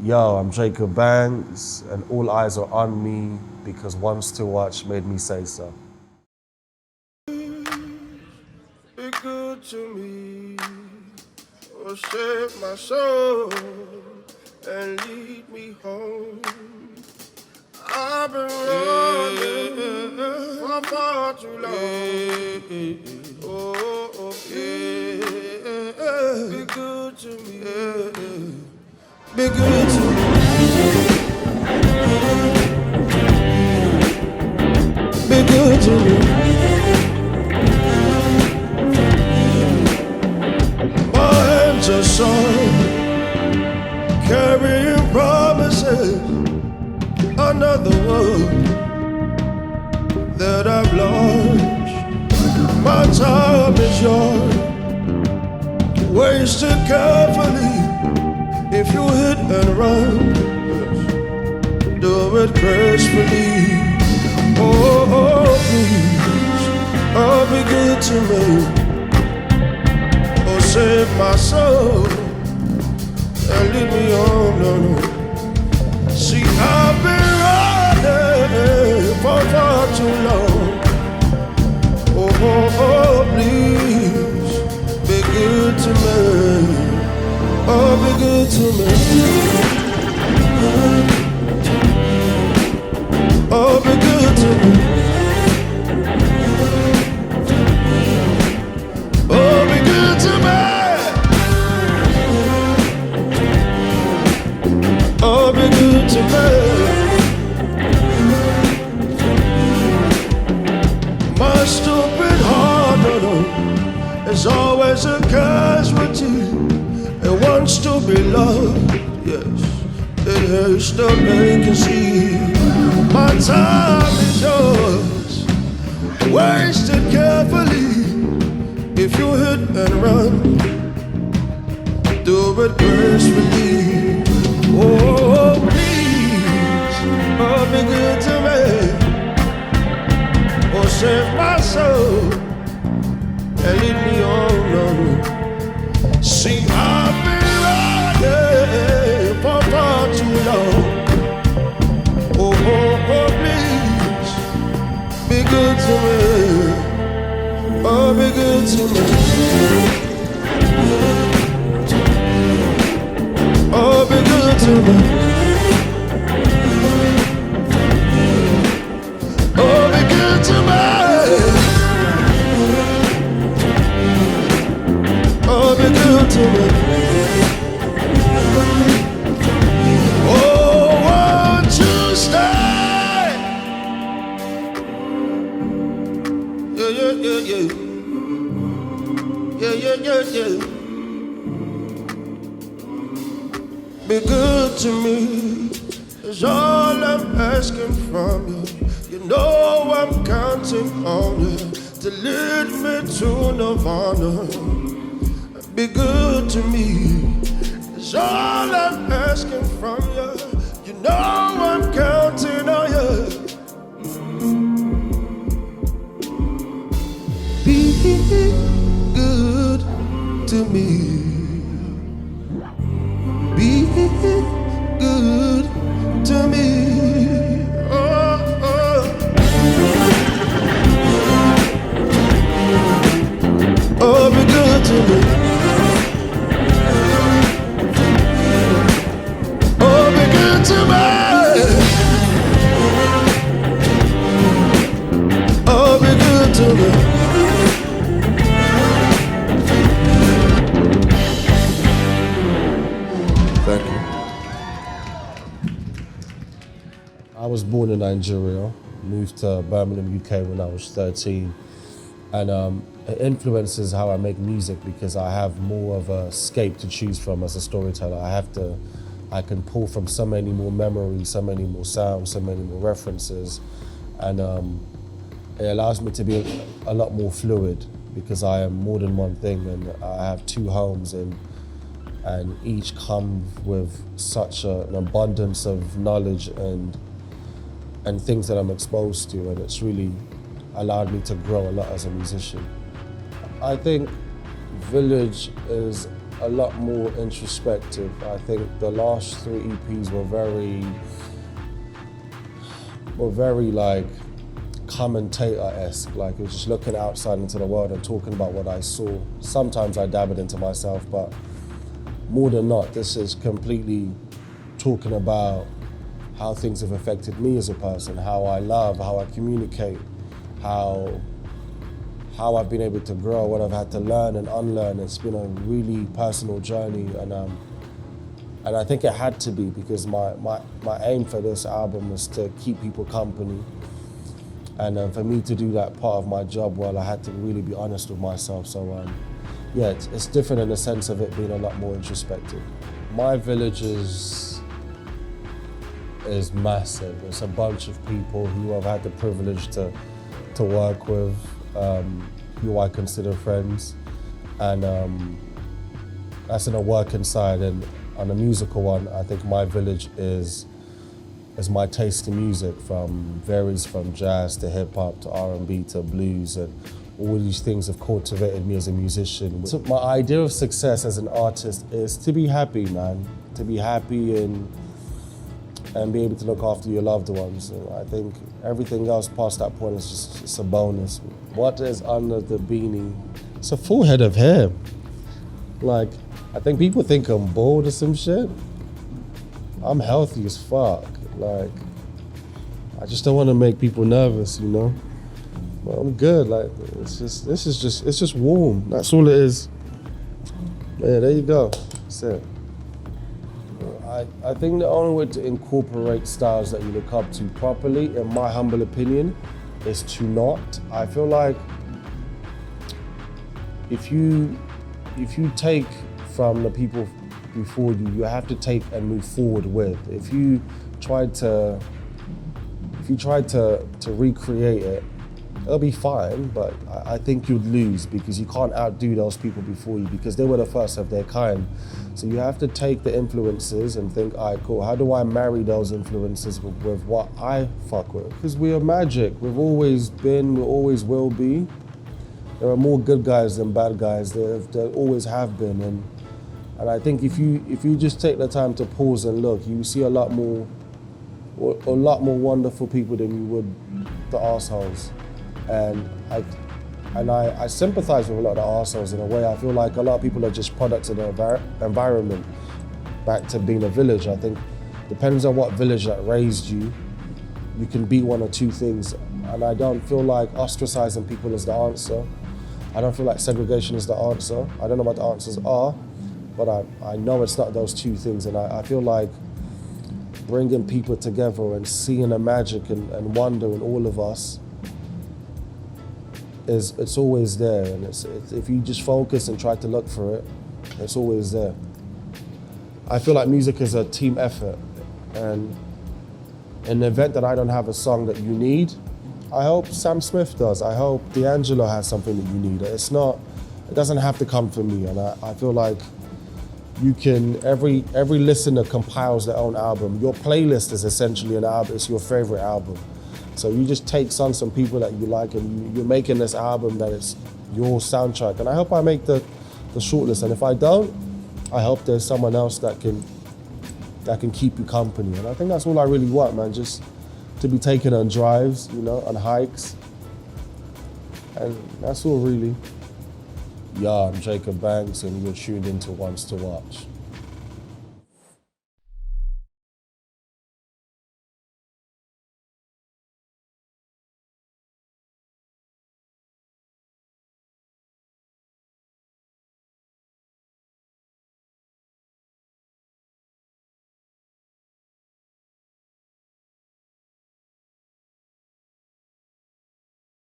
Yo, I'm Jacob Banks, and all eyes are on me because Once to Watch made me say so. Be good to me, or save my soul and lead me home. I've been running for far too long. Oh, yeah. Be good to me. Be good to me. Be good to me. My hands are sore, carrying promises. Another world that I've lost. My time is yours, wasted carefully. If you hit and run, do it gracefully. Oh, please, oh, be good to me. Oh, save my soul and lead me on, no, no. See, I've been running for far too long. Oh, please, be good to me. Oh, be good to me. Oh, be good to me. Oh, be good to me. Oh, be good to me. My stupid heart, no, no, is always a casualty. It wants to be loved, yes. It hates the vacancy. My time is yours, wasted carefully. If you hit and run, do it gracefully. Oh, please, oh, be good to me. Oh, save my soul and lead me on. See, I've been running for far too long. Oh, please, be good to me. Oh, be good to me. Oh, be good to me. Oh, be good to me. Oh, be good to me. Oh, won't you stay? Yeah, yeah, yeah, yeah. Yeah, yeah, yeah, yeah. Be good to me is all I'm asking from you. You know I'm counting on you to lead me to Nirvana. Be good to me is all I'm asking from you. You know I'm counting on you. Be good to me. Be good to me. Oh, oh. Oh, be good to me. Oh, be good to me. Oh, be good to me. Thank you. I was born in Nigeria, moved to Birmingham, UK when I was 13. And it influences how I make music because I have more of a scape to choose from as a storyteller. I can pull from so many more memories, so many more sounds, so many more references. And it allows me to be a lot more fluid because I am more than one thing and I have two homes and each come with such an abundance of knowledge and things that I'm exposed to, and it's really allowed me to grow a lot as a musician. I think Village is a lot more introspective. I think the last 3 EPs were very like commentator-esque. Like it was just looking outside into the world and talking about what I saw. Sometimes I dabbled into myself, but more than not, this is completely talking about how things have affected me as a person, how I love, how I communicate, how I've been able to grow, what I've had to learn and unlearn. It's been a really personal journey, and I think it had to be, because my aim for this album was to keep people company, and for me to do that part of my job well, I had to really be honest with myself. So yeah, it's different in the sense of it being a lot more introspective. My Village is massive. It's a bunch of people who I've had the privilege to work with, who I consider friends, and that's in a working side. And on a musical one, I think My Village is my taste in music, varies from jazz to hip hop to R&B to blues, and all these things have cultivated me as a musician. So my idea of success as an artist is to be happy, man. To be happy and be able to look after your loved ones. And I think everything else past that point is just a bonus. What is under the beanie? It's a full head of hair. Like, I think people think I'm bald or some shit. I'm healthy as fuck. Like, I just don't want to make people nervous, you know? But I'm good. Like, it's just warm. That's all it is. Yeah, there you go. That's it. I think the only way to incorporate styles that you look up to properly, in my humble opinion, is to not. I feel like if you take from the people before you, you have to take and move forward with. If you try to recreate it, it'll be fine, but I think you'd lose, because you can't outdo those people before you, because they were the first of their kind. So you have to take the influences and think, all right, cool, how do I marry those influences with what I fuck with? Because we are magic. We've always been, we always will be. There are more good guys than bad guys. There always have been. And I think if you just take the time to pause and look, you see a lot more wonderful people than you would the arseholes. And I sympathize with a lot of the arseholes in a way. I feel like a lot of people are just products of their environment. Back to being a village, I think depends on what village that raised you, you can be one or two things. And I don't feel like ostracizing people is the answer. I don't feel like segregation is the answer. I don't know what the answers are, but I know it's not those two things. And I feel like bringing people together and seeing the magic and wonder in all of us, it's always there, and it's if you just focus and try to look for it, it's always there. I feel like music is a team effort, and in the event that I don't have a song that you need, I hope Sam Smith does. I hope D'Angelo has something that you need. It doesn't have to come from me, and I feel like you can, every listener compiles their own album. Your playlist is essentially an album, it's your favorite album. So you just take songs from people that you like, and you're making this album that is your soundtrack. And I hope I make the shortlist. And if I don't, I hope there's someone else that can keep you company. And I think that's all I really want, man. Just to be taken on drives, you know, on hikes. And that's all really. Yeah, I'm Jacob Banks, and you're tuned into Ones to Watch.